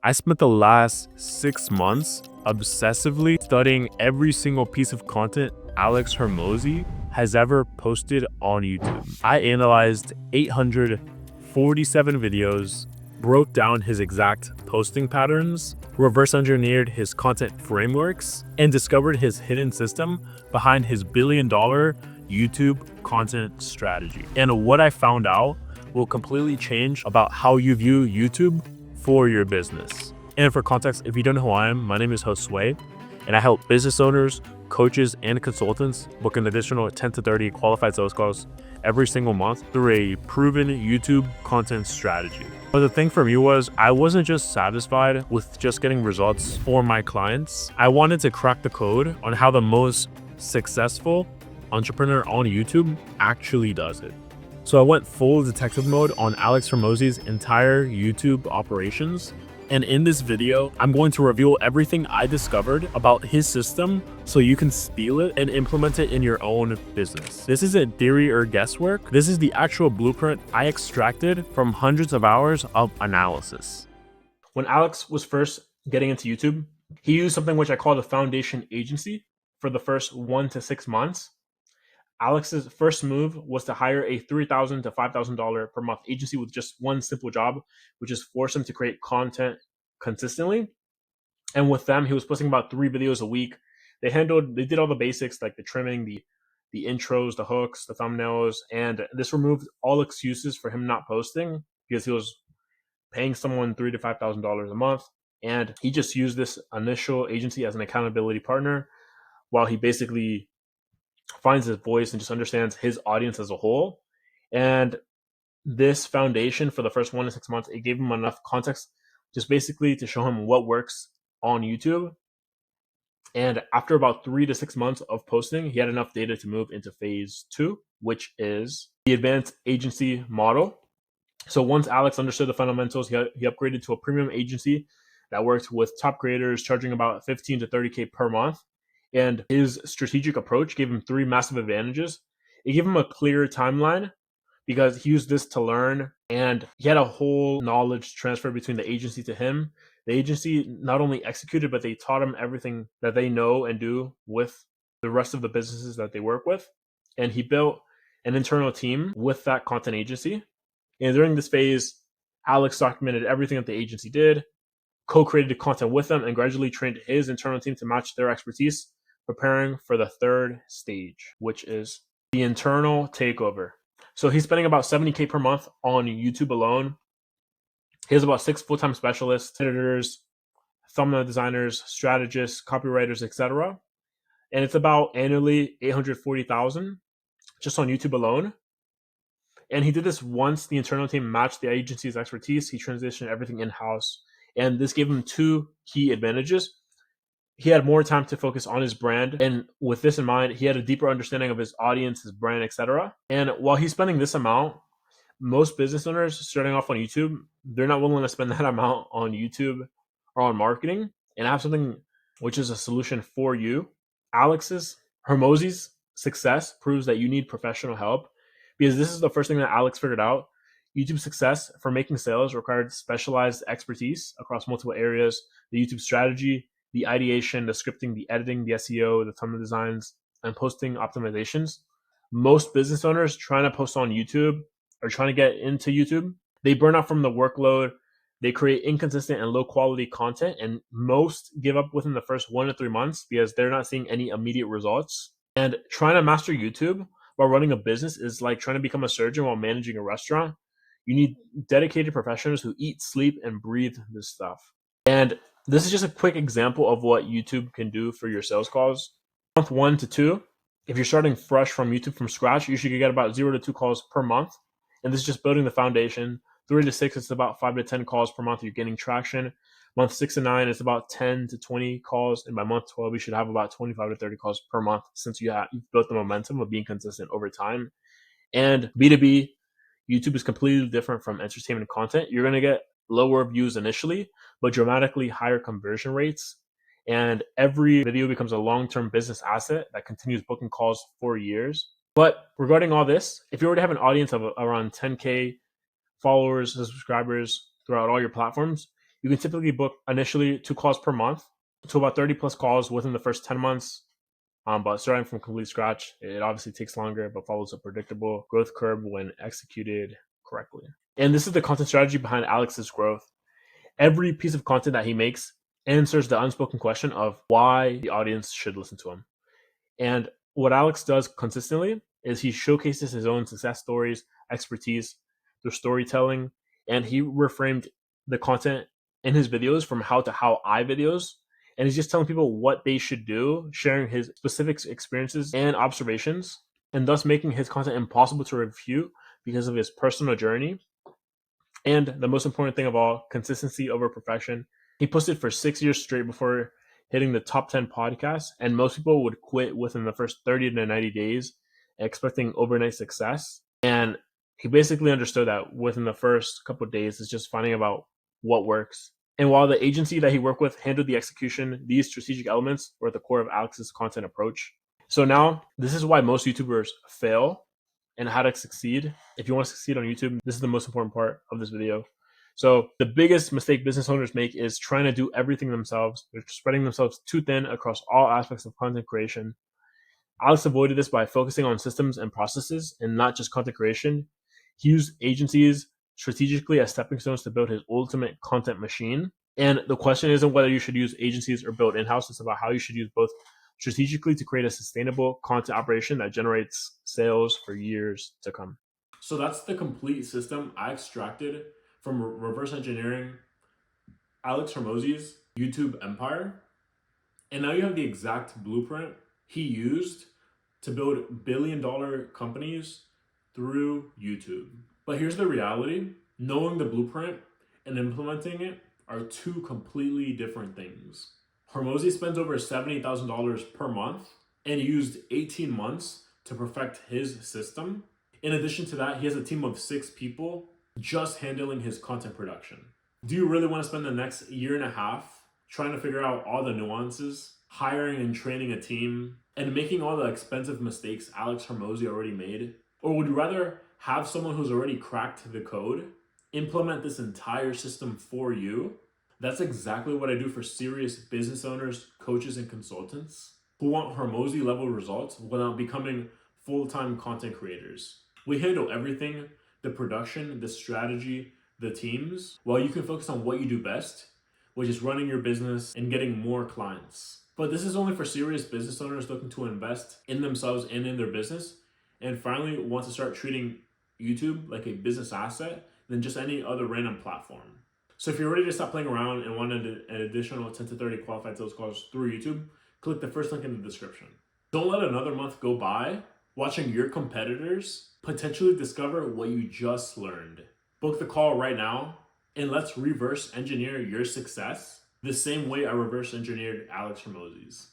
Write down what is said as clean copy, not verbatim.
I spent the last 6 months obsessively studying every single piece of content Alex Hormozi has ever posted on YouTube. I analyzed 847 videos, broke down his exact posting patterns, reverse engineered his content frameworks, and discovered his hidden system behind his billion-dollar YouTube content strategy. And what I found out will completely change about how you view YouTube for your business. And for context, if you don't know who I am, my name is Josue, and I help business owners, coaches, and consultants book an additional 10 to 30 qualified sales calls every single month through a proven YouTube content strategy. But the thing for me was, I wasn't just satisfied with just getting results for my clients. I wanted to crack the code on how the most successful entrepreneur on YouTube actually does it. So I went full detective mode on Alex Hormozi's entire YouTube operations. And in this video, I'm going to reveal everything I discovered about his system so you can steal it and implement it in your own business. This isn't theory or guesswork. This is the actual blueprint I extracted from hundreds of hours of analysis. When Alex was first getting into YouTube, he used something which I call the foundation agency for the first 1 to 6 months. Alex's first move was to hire a $3,000 to $5,000 per month agency with just one simple job, which is force him to create content consistently. And with them, he was posting about 3 videos a week. They did all the basics like the trimming, the intros, the hooks, the thumbnails, and this removed all excuses for him not posting because he was paying someone $3,000 to $5,000 a month. And he just used this initial agency as an accountability partner while he basically finds his voice and just understands his audience as a whole. And this foundation for the first 1 to 6 months, it gave him enough context just basically to show him what works on YouTube. And after about 3 to 6 months of posting, he had enough data to move into phase 2, which is the advanced agency model. So once Alex understood the fundamentals, he upgraded to a premium agency that worked with top creators, charging about 15 to 30K per month. And his strategic approach gave him 3 massive advantages. It gave him a clear timeline because he used this to learn, and he had a whole knowledge transfer between the agency to him. The agency not only executed, but they taught him everything that they know and do with the rest of the businesses that they work with. And he built an internal team with that content agency. And during this phase, Alex documented everything that the agency did, co-created content with them, and gradually trained his internal team to match their expertise, preparing for the third stage, which is the internal takeover. So he's spending about 70K per month on YouTube alone. He has about 6 full-time specialists, editors, thumbnail designers, strategists, copywriters, etc. And it's about annually $840,000 just on YouTube alone. And he did this once the internal team matched the agency's expertise. He transitioned everything in-house. And this gave him 2 key advantages. He had more time to focus on his brand. And with this in mind, he had a deeper understanding of his audience, his brand, etc. And while he's spending this amount, most business owners starting off on YouTube, they're not willing to spend that amount on YouTube or on marketing. And I have something which is a solution for you. Hormozi's success proves that you need professional help, because this is the first thing that Alex figured out. YouTube success for making sales required specialized expertise across multiple areas: the YouTube strategy, the ideation, the scripting, the editing, the SEO, the thumbnail designs, and posting optimizations. Most business owners trying to post on YouTube or trying to get into YouTube, they burn out from the workload. They create inconsistent and low quality content, and most give up within the first 1 to 3 months because they're not seeing any immediate results. And trying to master YouTube while running a business is like trying to become a surgeon while managing a restaurant. You need dedicated professionals who eat, sleep, and breathe this stuff. And this is just a quick example of what YouTube can do for your sales calls. Month 1 to 2, if you're starting fresh from YouTube from scratch, you should get about 0 to 2 calls per month. And this is just building the foundation. 3 to 6, it's about 5 to 10 calls per month. You're getting traction. Month 6 and 9, it's about 10 to 20 calls. And by month 12, you should have about 25 to 30 calls per month, since you've built the momentum of being consistent over time. And B2B, YouTube is completely different from entertainment content. You're going to get lower views initially, but dramatically higher conversion rates. And every video becomes a long-term business asset that continues booking calls for years. But regarding all this, if you already have an audience of around 10K followers, subscribers throughout all your platforms, You can typically book initially 2 calls per month to about 30 plus calls within the first 10 months. But starting from complete scratch, it obviously takes longer, but follows a predictable growth curve when executed correctly. And this is the content strategy behind Alex's growth. Every piece of content that he makes answers the unspoken question of why the audience should listen to him. And what Alex does consistently is he showcases his own success stories, expertise, through storytelling, and he reframed the content in his videos from how to how I videos. And he's just telling people what they should do, sharing his specific experiences and observations, and thus making his content impossible to refute because of his personal journey. And the most important thing of all, consistency over perfection. He posted for 6 years straight before hitting the top 10 podcasts, and most people would quit within the first 30 to 90 days, expecting overnight success. And he basically understood that within the first couple of days, it's just finding about what works. And while the agency that he worked with handled the execution, these strategic elements were at the core of Alex's content approach. So now, this is why most YouTubers fail and how to succeed. If you want to succeed on YouTube, this is the most important part of this video. So the biggest mistake business owners make is trying to do everything themselves. They're spreading themselves too thin across all aspects of content creation. Alex avoided this by focusing on systems and processes and not just content creation. He used agencies strategically as stepping stones to build his ultimate content machine. And the question isn't whether you should use agencies or build in-house. It's about how you should use both strategically to create a sustainable content operation that generates sales for years to come. So that's the complete system I extracted from reverse engineering Alex Hormozi's YouTube empire. And now you have the exact blueprint he used to build billion-dollar companies through YouTube. But here's the reality. Knowing the blueprint and implementing it are two completely different things. Hormozi spends over $70,000 per month and used 18 months to perfect his system. In addition to that, he has a team of 6 people just handling his content production. Do you really want to spend the next year and a half trying to figure out all the nuances, hiring and training a team, and making all the expensive mistakes Alex Hormozi already made? Or would you rather have someone who's already cracked the code implement this entire system for you? That's exactly what I do for serious business owners, coaches, and consultants who want Hormozi level results without becoming full-time content creators. We handle everything, the production, the strategy, the teams, while you can focus on what you do best, which is running your business and getting more clients. But this is only for serious business owners looking to invest in themselves and in their business, and finally want to start treating YouTube like a business asset than just any other random platform. So if you're ready to stop playing around and want an additional 10 to 30 qualified sales calls through YouTube, click the first link in the description. Don't let another month go by watching your competitors potentially discover what you just learned. Book the call right now and let's reverse engineer your success the same way I reverse engineered Alex Hormozi's.